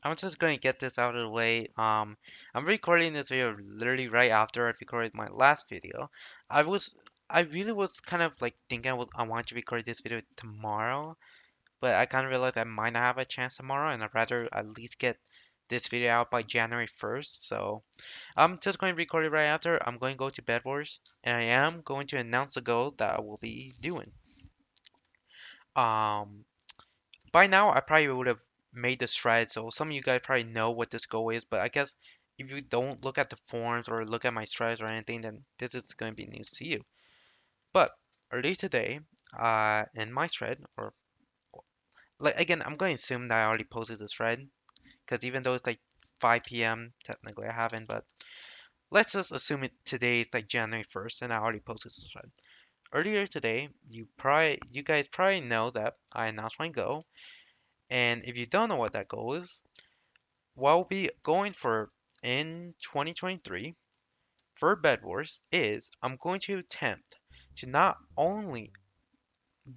I'm just going to get this out of the way. I'm recording this video literally right after I recorded my last video. I was, I really was kind of like thinking I want to record this video tomorrow, but I kind of realized I might not have a chance tomorrow, and I'd rather at least get this video out by January 1st. So I'm just going to record it right after. I'm going to go to Bedwars, and I am going to announce the goal that I will be doing. Um, by now, I probably would have made this thread, so some of you guys probably know what this goal is, but I guess if you don't look at the forums or look at my threads or anything, then this is going to be news to you. But earlier today, in my thread, or like again, I'm going to assume that I already posted this thread, because even though it's like 5 p.m., technically I haven't, but let's just assume it today is like January 1st, and I already posted this thread. Earlier today, you guys probably know that I announced my goal, and if you don't know what that goal is, what I'll be going for in 2023 for Bed Wars is I'm going to attempt to not only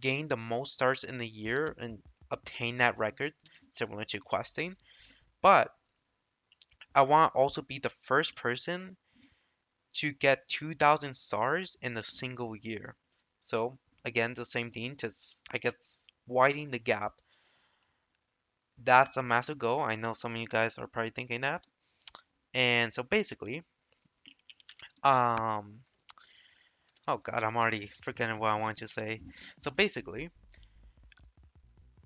gain the most stars in the year and obtain that record similar to questing, but I want to also be the first person to get 2,000 stars in a single year. So again, the same thing, just I guess widening the gap. That's a massive goal. I know some of you guys are probably thinking that. And so basically, um, oh God, I'm already forgetting what I want to say. So basically,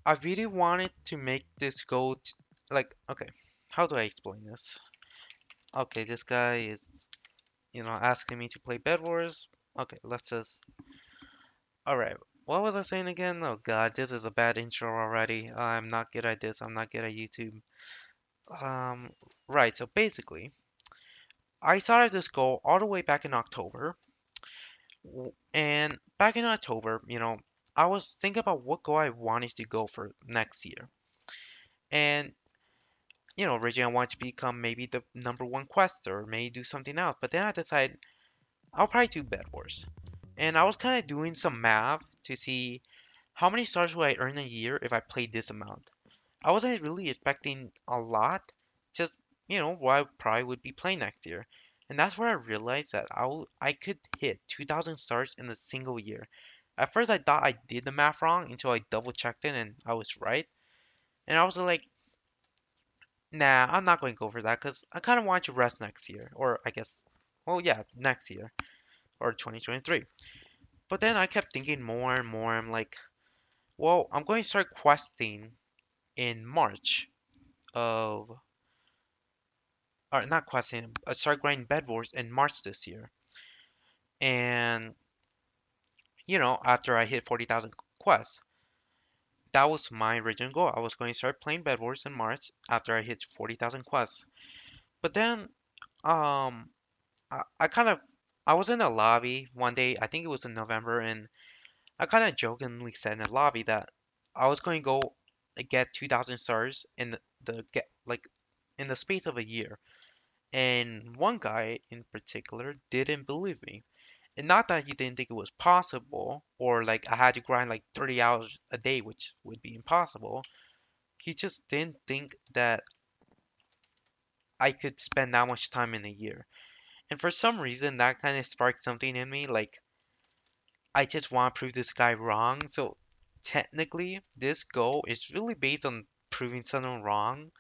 I really wanted to make this go to, like, okay, how do I explain this? Okay, this guy is, asking me to play Bed Wars. Okay, let's just, alright, what was I saying again? Oh God, this is a bad intro already. I'm not good at this. I'm not good at YouTube. Um, right, so basically, I started this goal all the way back in October. And back in October, I was thinking about what goal I wanted to go for next year. And, originally I wanted to become maybe the number one quester or maybe do something else. But then I decided I'll probably do Bed Wars. And I was kind of doing some math to see how many stars would I earn a year if I played this amount. I wasn't really expecting a lot, just, what I probably would be playing next year. And that's where I realized that I could hit 2,000 stars in a single year. At first, I thought I did the math wrong until I double checked it and I was right. And I was like, nah, I'm not going to go for that because I kind of want to rest next year. Or I guess, well, yeah, next year or 2023. But then I kept thinking more and more. I'm like, well, I'm going to start questing in March of or not questing, I started grinding Bed Wars in March this year. And, after I hit 40,000 quests, that was my original goal. I was going to start playing Bed Wars in March after I hit 40,000 quests. But then, um, I kind of, I was in a lobby one day, I think it was in November, and I kind of jokingly said in the lobby that I was going to go get 2,000 stars in in the space of a year. And one guy in particular didn't believe me. And not that he didn't think it was possible, or like I had to grind like 30 hours a day, which would be impossible. He just didn't think that I could spend that much time in a year. And for some reason, that kind of sparked something in me. Like, I just want to prove this guy wrong. So, technically, this goal is really based on proving someone wrong,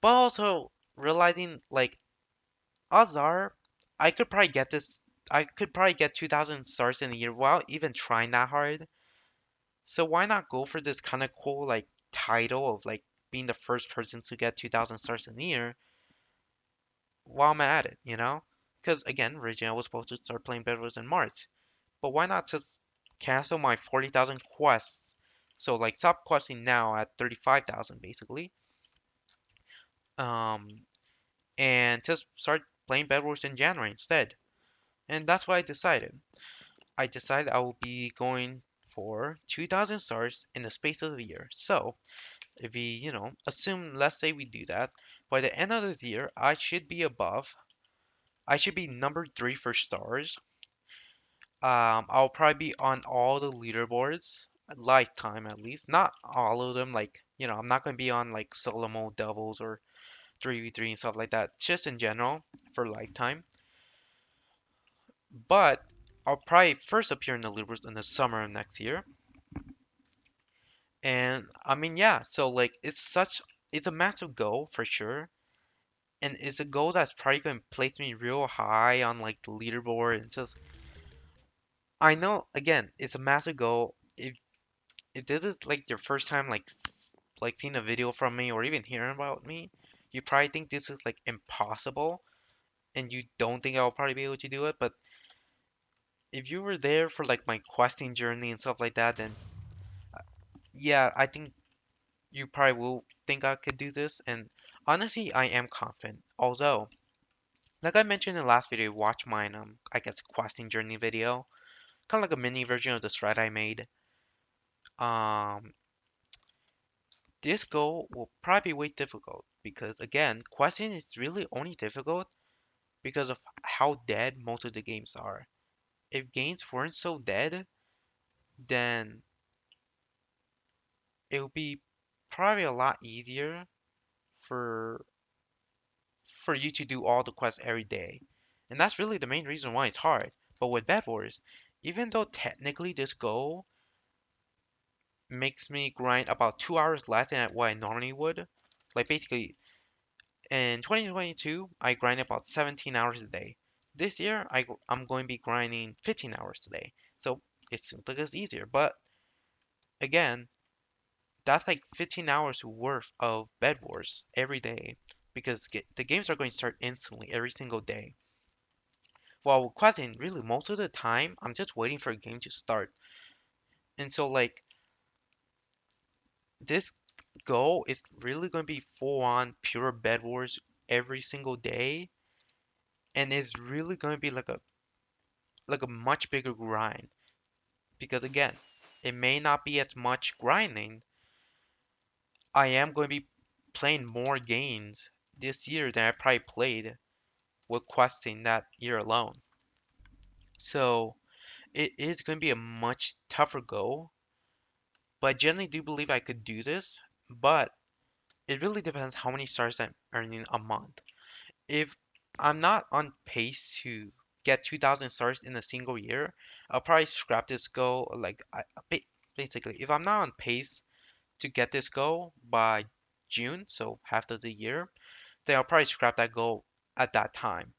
but also realizing, like, odds are I could probably get this. I could probably get 2,000 stars in a year without even trying that hard. So why not go for this kind of cool like title of like being the first person to get 2,000 stars in a year while I'm at it? Because again, originally I was supposed to start playing Bedwars in March, but why not just cancel my 40,000 quests? So like stop questing now at 35,000 basically, um, and just start playing Bedwars in January instead. And that's what I decided. I decided I will be going for 2,000 stars in the space of a year. So if we, assume, let's say we do that, by the end of this year, I should be number three for stars. I'll probably be on all the leaderboards. lifetime at least. Not all of them, like, I'm not gonna be on like solo mode doubles or 3v3 and stuff like that, just in general for lifetime. But I'll probably first appear in the leaderboards in the summer of next year. And I mean, yeah, so like it's a massive goal for sure. And it's a goal that's probably gonna place me real high on like the leaderboard and just I know again, it's a massive goal. If this is like your first time like seeing a video from me or even hearing about me, you probably think this is like impossible and you don't think I'll probably be able to do it. But if you were there for like my questing journey and stuff like that, then yeah, I think you probably will think I could do this. And honestly, I am confident. Although, like I mentioned in the last video, watch mine, I guess questing journey video, kind of like a mini version of the thread I made. Um, this goal will probably be way difficult because again, questing is really only difficult because of how dead most of the games are. If games weren't so dead, then it would be probably a lot easier for you to do all the quests every day. And that's really the main reason why it's hard. But with Bedwars, even though technically this goal makes me grind about 2 hours less than what I normally would, like basically in 2022, I grind about 17 hours a day. This year, I'm going to be grinding 15 hours a day. So it seems like it's easier. But again, that's like 15 hours worth of Bed Wars every day because the games are going to start instantly every single day. While with questing, really most of the time, I'm just waiting for a game to start. And so like this goal is really going to be full on pure Bed Wars every single day, and it's really going to be like a much bigger grind because again, it may not be as much grinding. I am going to be playing more games this year than I probably played with questing that year alone. So it is going to be a much tougher goal, but I generally do believe I could do this. But it really depends how many stars I'm earning a month. If I'm not on pace to get 2,000 stars in a single year, I'll probably scrap this goal. Basically, if I'm not on pace to get this goal by June, so half of the year, then I'll probably scrap that goal at that time.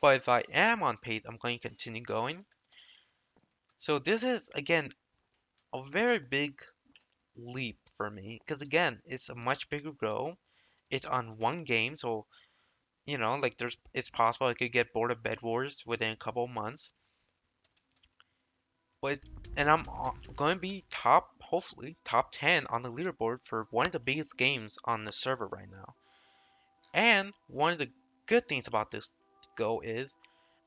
But if I am on pace, I'm going to continue going. So this is again a very big leap for me because again, it's a much bigger goal. It's on one game, so like it's possible I could get bored of Bed Wars within a couple of months. But and I'm going to be hopefully top 10 on the leaderboard for one of the biggest games on the server right now. And one of the good things about this go is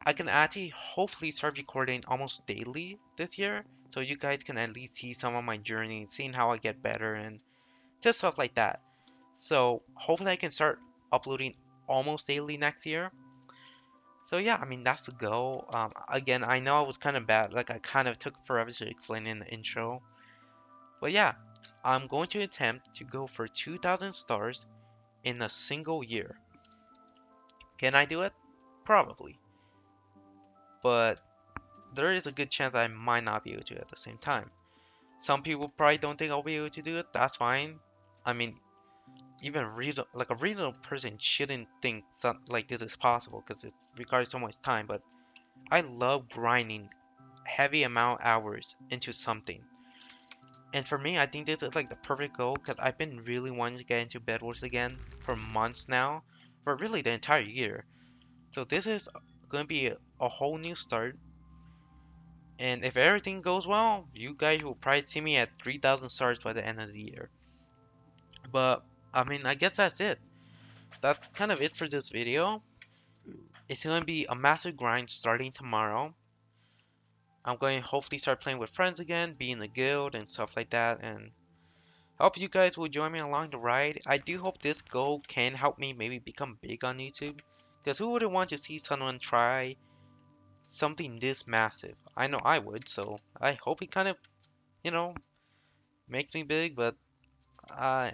I can actually hopefully start recording almost daily this year, so you guys can at least see some of my journey, seeing how I get better and just stuff like that. So hopefully I can start uploading almost daily next year. So yeah, I mean that's the goal. Again, I know I was kind of bad, like I kind of took forever to explain in the intro. But yeah, I'm going to attempt to go for 2,000 stars in a single year. Can I do it? Probably. But there is a good chance I might not be able to at the same time. Some people probably don't think I'll be able to do it. That's fine. I mean, even like a reasonable person shouldn't think something like this is possible because it requires so much time. But I love grinding heavy amount hours into something. And for me, I think this is like the perfect goal because I've been really wanting to get into Bed Wars again for months now, for really the entire year. So this is going to be a whole new start. And if everything goes well, you guys will probably see me at 3,000 stars by the end of the year. But I mean, I guess that's it. That's kind of it for this video. It's going to be a massive grind starting tomorrow. I'm going to hopefully start playing with friends again, be in the guild and stuff like that, and hope you guys will join me along the ride. I do hope this goal can help me maybe become big on YouTube, because who wouldn't want to see someone try something this massive? I know I would, so I hope it kind of, you know, makes me big, but I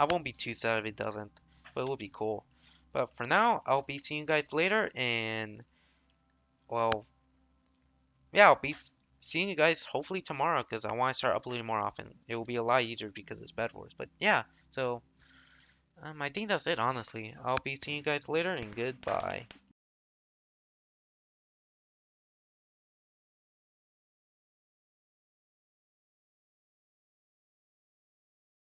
won't be too sad if it doesn't. But it will be cool. But for now, I'll be seeing you guys later, and well, yeah, I'll be seeing you guys hopefully tomorrow because I want to start uploading more often. It will be a lot easier because it's Bed Wars. But yeah, so I think that's it, honestly. I'll be seeing you guys later, and goodbye.